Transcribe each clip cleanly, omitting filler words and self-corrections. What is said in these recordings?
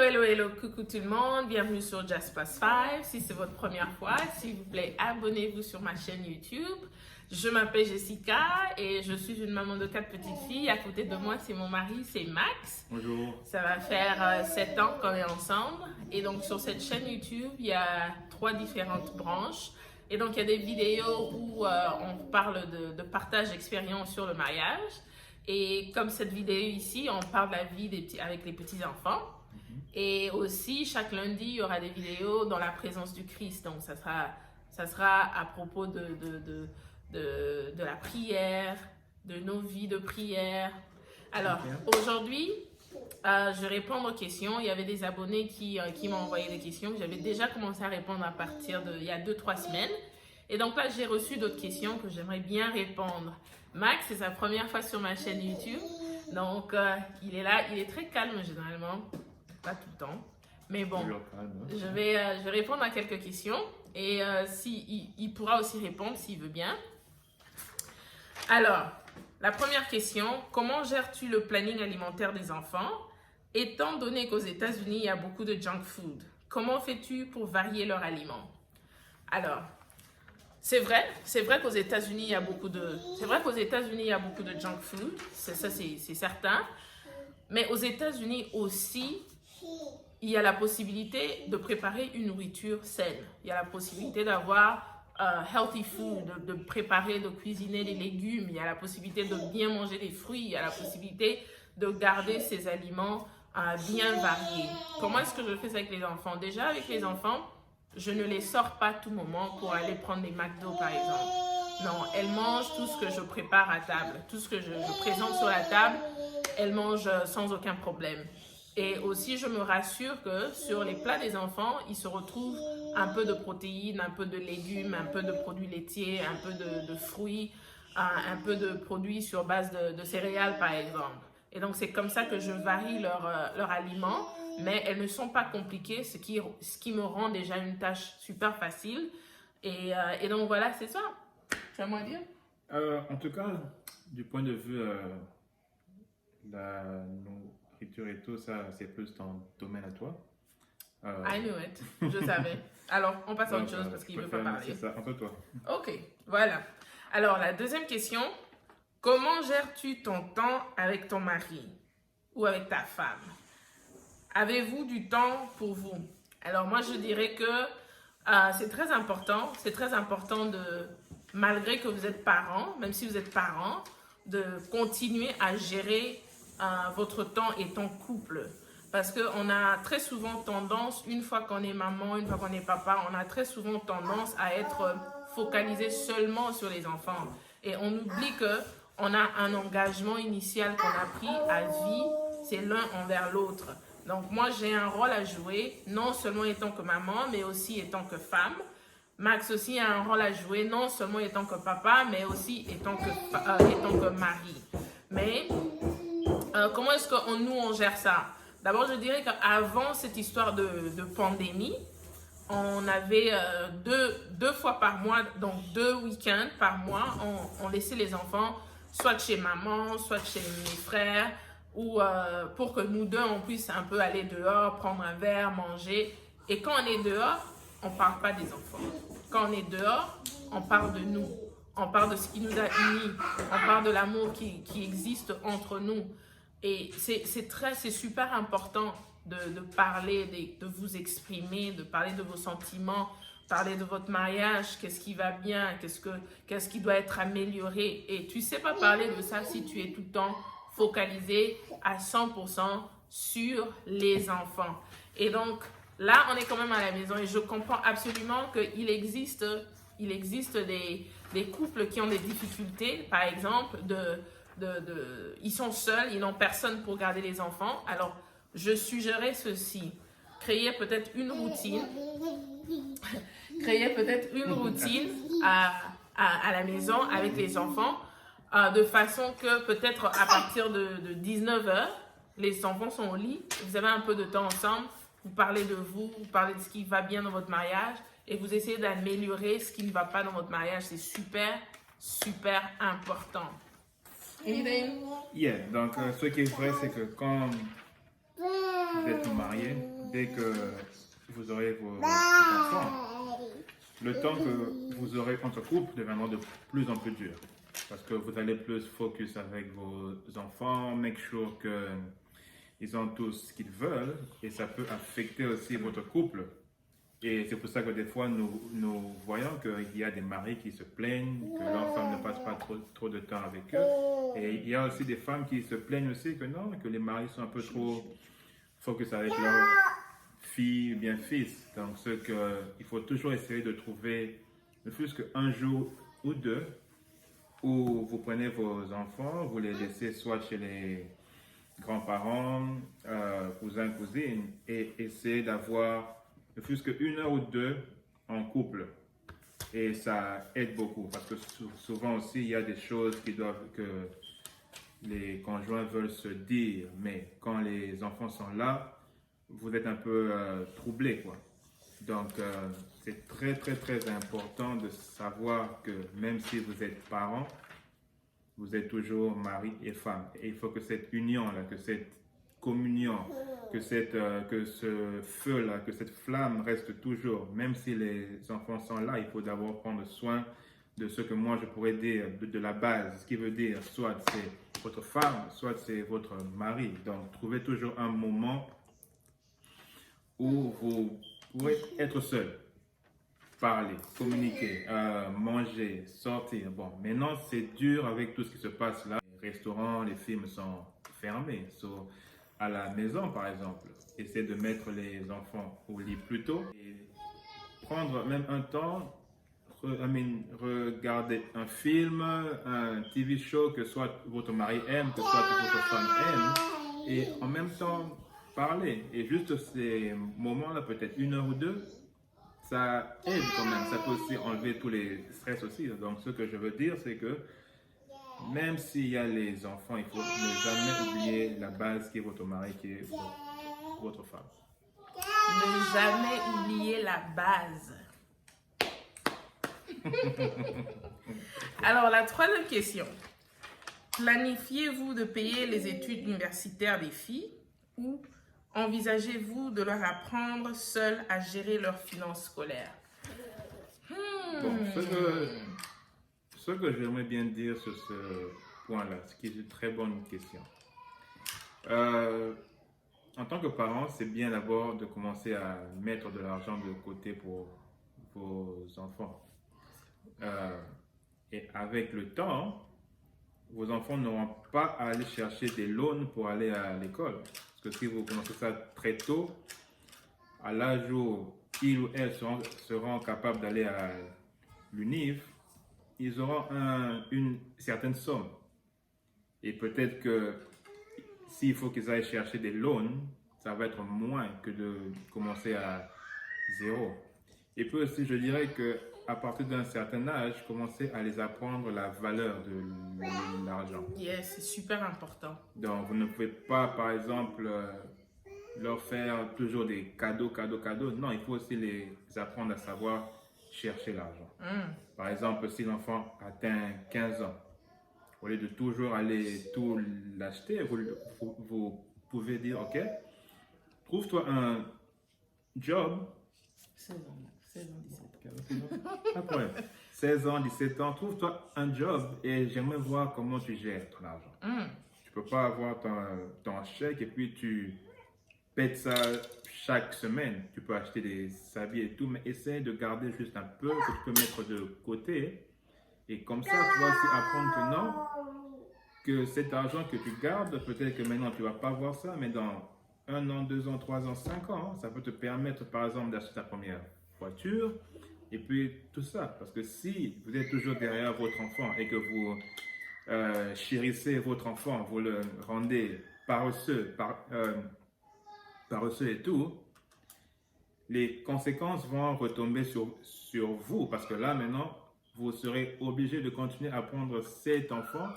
Hello, coucou tout le monde, bienvenue sur Just Plus 5. Si c'est votre première fois, s'il vous plaît, abonnez-vous sur ma chaîne YouTube. Je m'appelle Jessica et je suis une maman de 4 petites filles. À côté de moi, c'est mon mari, c'est Max. Bonjour. Ça va faire 7 ans qu'on est ensemble. Et donc, sur cette chaîne YouTube, il y a 3 différentes branches. Et donc, il y a des vidéos où on parle de partage d'expérience sur le mariage. Et comme cette vidéo ici, on parle de la vie avec les petits-enfants. Et aussi, chaque lundi, il y aura des vidéos dans la présence du Christ. Donc, ça sera à propos de la prière, de nos vies de prière. Alors, aujourd'hui, je vais répondre aux questions. Il y avait des abonnés qui m'ont envoyé des questions. J'avais déjà commencé à répondre à partir il y a 2-3 semaines. Et donc là, j'ai reçu d'autres questions que j'aimerais bien répondre. Max, c'est sa première fois sur ma chaîne YouTube. Donc, il est là. Il est très calme généralement. Pas tout le temps. Mais bon, je vais répondre à quelques questions. Et il pourra aussi répondre s'il veut bien. Alors, la première question. Comment gères-tu le planning alimentaire des enfants? Étant donné qu'aux États-Unis, il y a beaucoup de junk food, comment fais-tu pour varier leurs aliments? Alors, c'est vrai qu'aux États-Unis, il y a beaucoup de junk food, c'est certain. Mais aux États-Unis aussi, il y a la possibilité de préparer une nourriture saine. Il y a la possibilité d'avoir healthy food, de préparer, de cuisiner des légumes. Il y a la possibilité de bien manger des fruits. Il y a la possibilité de garder ces aliments bien variés. Comment est-ce que je fais ça avec les enfants? Déjà, avec les enfants, je ne les sors pas à tout moment pour aller prendre des McDo, par exemple. Non, elles mangent tout ce que je prépare à table. Tout ce que je présente sur la table, elles mangent sans aucun problème. Et aussi, je me rassure que sur les plats des enfants, il se retrouve un peu de protéines, un peu de légumes, un peu de produits laitiers, un peu de fruits, un peu de produits sur base de céréales, par exemple. Et donc, c'est comme ça que je varie leurs aliments, mais elles ne sont pas compliquées, ce qui me rend déjà une tâche super facile. Et donc, voilà, c'est ça. Tu as moins à dire? En tout cas, du point de vue la nourriture et tout, ça, c'est plus ton domaine à toi. I knew it. Je savais. Alors, on passe à autre chose parce qu'il ne veut pas parler. C'est ça, un peu toi. Ok, voilà. Alors, la deuxième question. Comment gères-tu ton temps avec ton mari ou avec ta femme? Avez-vous du temps pour vous? Alors, moi, je dirais que c'est très important. C'est très important malgré que vous êtes parents, même si vous êtes parents, de continuer à gérer votre temps et ton couple. Parce qu'on a très souvent tendance, une fois qu'on est maman, une fois qu'on est papa, on a très souvent tendance à être focalisé seulement sur les enfants. Et on oublie qu'on a un engagement initial qu'on a pris à vie, c'est l'un envers l'autre. Donc moi, j'ai un rôle à jouer, non seulement étant que maman, mais aussi étant que femme. Max aussi a un rôle à jouer, non seulement étant que papa, mais aussi étant que mari. Mais comment est-ce que nous, on gère ça? D'abord, je dirais qu'avant cette histoire de pandémie, on avait deux fois par mois, donc 2 week-ends par mois, on laissait les enfants soit chez maman, soit chez mes frères, ou pour que nous deux, on puisse un peu aller dehors, prendre un verre, manger. Et quand on est dehors, on ne parle pas des enfants. Quand on est dehors, on parle de nous. On parle de ce qui nous a unis. On parle de l'amour qui existe entre nous. Et c'est super important de parler, de vous exprimer, de parler de vos sentiments, parler de votre mariage, qu'est-ce qui va bien, qu'est-ce qui doit être amélioré. Et tu ne sais pas parler de ça si tu es tout le temps focalisé à 100% sur les enfants. Et donc, là, on est quand même à la maison et je comprends absolument qu'il existe des couples qui ont des difficultés, par exemple, ils sont seuls, ils n'ont personne pour garder les enfants. Alors, je suggérais ceci. Créer peut-être une routine à la maison avec les enfants, de façon que peut-être à partir de 19h, les enfants sont au lit, vous avez un peu de temps ensemble, vous parlez de vous parlez de ce qui va bien dans votre mariage et vous essayez d'améliorer ce qui ne va pas dans votre mariage. C'est super, super important. Anything? Yeah, donc ce qui est vrai, c'est que quand vous êtes marié, dès que vous aurez vos enfants, le temps que vous aurez entre couple deviendra de plus en plus dur. Parce que vous allez plus focus avec vos enfants, make sure qu'ils ont tout ce qu'ils veulent, et ça peut affecter aussi votre couple. Et c'est pour ça que des fois, nous voyons qu'il y a des maris qui se plaignent, que leurs femmes ne passent pas trop de temps avec eux. Et il y a aussi des femmes qui se plaignent aussi que non, que les maris sont un peu trop focus avec leurs filles ou bien fils. Donc, il faut toujours essayer de trouver ne plus qu'un jour ou deux où vous prenez vos enfants, vous les laissez soit chez les grands-parents, cousins, cousines, et essayez d'avoir ne plus qu'une heure ou deux en couple. Et ça aide beaucoup parce que souvent aussi il y a des choses que les conjoints veulent se dire, mais quand les enfants sont là, vous êtes un peu troublé, quoi. Donc c'est très très très important de savoir que même si vous êtes parents, vous êtes toujours mari et femme. Et il faut que cette union-là, que cette communion, que ce feu-là, que cette flamme reste toujours. Même si les enfants sont là, il faut d'abord prendre soin de ce que moi je pourrais dire de la base. Ce qui veut dire soit c'est votre femme, soit c'est votre mari. Donc trouvez toujours un moment où vous pourrez être seul. Parler, communiquer, manger, sortir. Bon, maintenant c'est dur avec tout ce qui se passe là. Les restaurants, les films sont fermés. So, à la maison par exemple, essayez de mettre les enfants au lit plus tôt et prendre même un temps, regarder un film, un TV show que soit votre mari aime, que soit votre femme aime, et en même temps parler. Et juste ces moments-là, peut-être une heure ou deux, ça aide quand même, ça peut aussi enlever tous les stress aussi. Donc ce que je veux dire, c'est que même s'il y a les enfants, il faut ne jamais oublier la base qui est votre mari, qui est votre femme. Ne jamais oublier la base. Alors la troisième question. Planifiez-vous de payer les études universitaires des filles ou envisagez-vous de leur apprendre seules à gérer leurs finances scolaires? Bon, ce que j'aimerais bien dire sur ce point-là, ce qui est une très bonne question. En tant que parent, c'est bien d'abord de commencer à mettre de l'argent de côté pour vos enfants. Et avec le temps, vos enfants n'auront pas à aller chercher des loans pour aller à l'école. Parce que si vous commencez ça très tôt, à l'âge où ils ou elles seront capables d'aller à l'UNIF, ils auront une certaine somme. Et peut-être que s'il faut qu'ils aillent chercher des loans, ça va être moins que de commencer à zéro. Et puis aussi, je dirais que à partir d'un certain âge, commencer à les apprendre la valeur de l'argent. Yes, c'est super important. Donc, vous ne pouvez pas, par exemple, leur faire toujours des cadeaux. Non, il faut aussi les apprendre à savoir chercher l'argent. Par exemple, si l'enfant atteint 15 ans, au lieu de toujours aller tout l'acheter, vous pouvez dire, OK, trouve-toi un job. 16 ans, 17 ans. Pas de problème. 16 ans, 17 ans, trouve-toi un job et j'aimerais voir comment tu gères ton argent. Tu peux pas avoir ton chèque et puis tu pètes ça chaque semaine. Tu peux acheter des habits et tout, mais essaie de garder juste un peu que tu peux mettre de côté. Et comme ça, tu vas aussi apprendre que non, que cet argent que tu gardes, peut-être que maintenant tu vas pas voir ça, mais dans 1 an, 2 ans, 3 ans, 5 ans, ça peut te permettre par exemple d'acheter ta première voiture et puis tout ça. Parce que si vous êtes toujours derrière votre enfant et que vous chérissez votre enfant, vous le rendez paresseux, paresseux et tout, les conséquences vont retomber sur vous parce que là maintenant, vous serez obligé de continuer à prendre cet enfant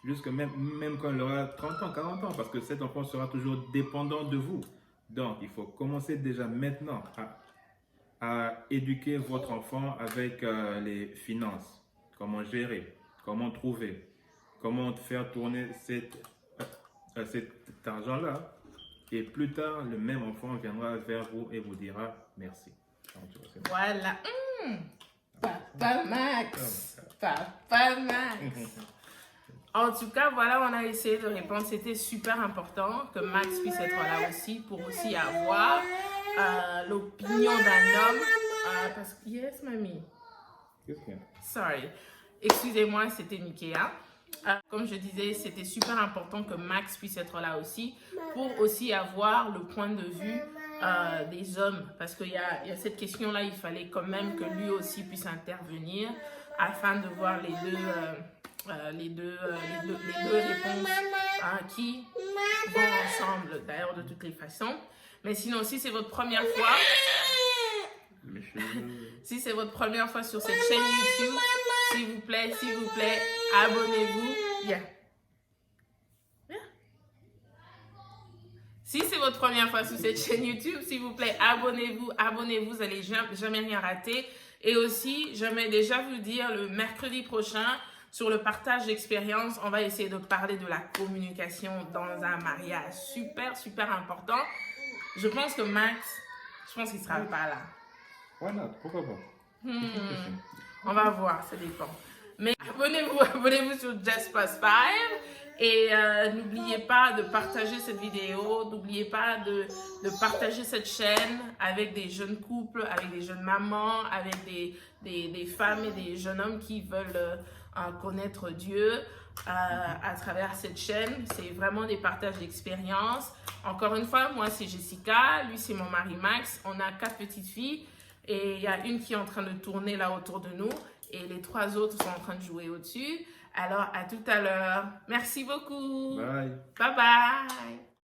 jusqu'à même quand il aura 30 ans, 40 ans, parce que cet enfant sera toujours dépendant de vous. Donc, il faut commencer déjà maintenant à éduquer votre enfant avec les finances, comment gérer, comment trouver, comment faire tourner cet argent-là Et plus tard, le même enfant viendra vers vous et vous dira merci. Donc, tu vois, c'est bon. Voilà. Papa Max. Papa Max. En tout cas, voilà, on a essayé de répondre. C'était super important que Max puisse être là aussi pour aussi avoir l'opinion d'un homme. Parce que, yes, mamie. Qu'est-ce qu'il y a? Sorry. Excusez-moi, c'était Nikea. Comme je disais, c'était super important que Max puisse être là aussi pour aussi avoir le point de vue des hommes. Parce qu'il y a cette question-là, il fallait quand même que lui aussi puisse intervenir afin de voir les deux réponses qui vont ensemble, d'ailleurs, de toutes les façons. Mais sinon, si c'est votre première fois, si c'est votre première fois sur cette chaîne YouTube, s'il vous plaît, abonnez-vous. Yeah. Si c'est votre première fois sur cette chaîne YouTube, s'il vous plaît, abonnez-vous, vous n'allez jamais rien rater. Et aussi, j'aimerais déjà vous dire, le mercredi prochain, sur le partage d'expérience, on va essayer de parler de la communication dans un mariage. Super, super important. Je pense que Max, qu'il ne sera pas là. Why not? Pourquoi pas? On va voir, ça dépend. Mais abonnez-vous sur Just Past 5 et n'oubliez pas de partager cette vidéo, n'oubliez pas de partager cette chaîne avec des jeunes couples, avec des jeunes mamans, avec des femmes et des jeunes hommes qui veulent connaître Dieu à travers cette chaîne. C'est vraiment des partages d'expérience. Encore une fois, moi c'est Jessica, lui c'est mon mari Max. On a 4 petites filles et il y a une qui est en train de tourner là autour de nous et les 3 autres sont en train de jouer au-dessus. Alors à tout à l'heure. Merci beaucoup. Bye. Bye bye.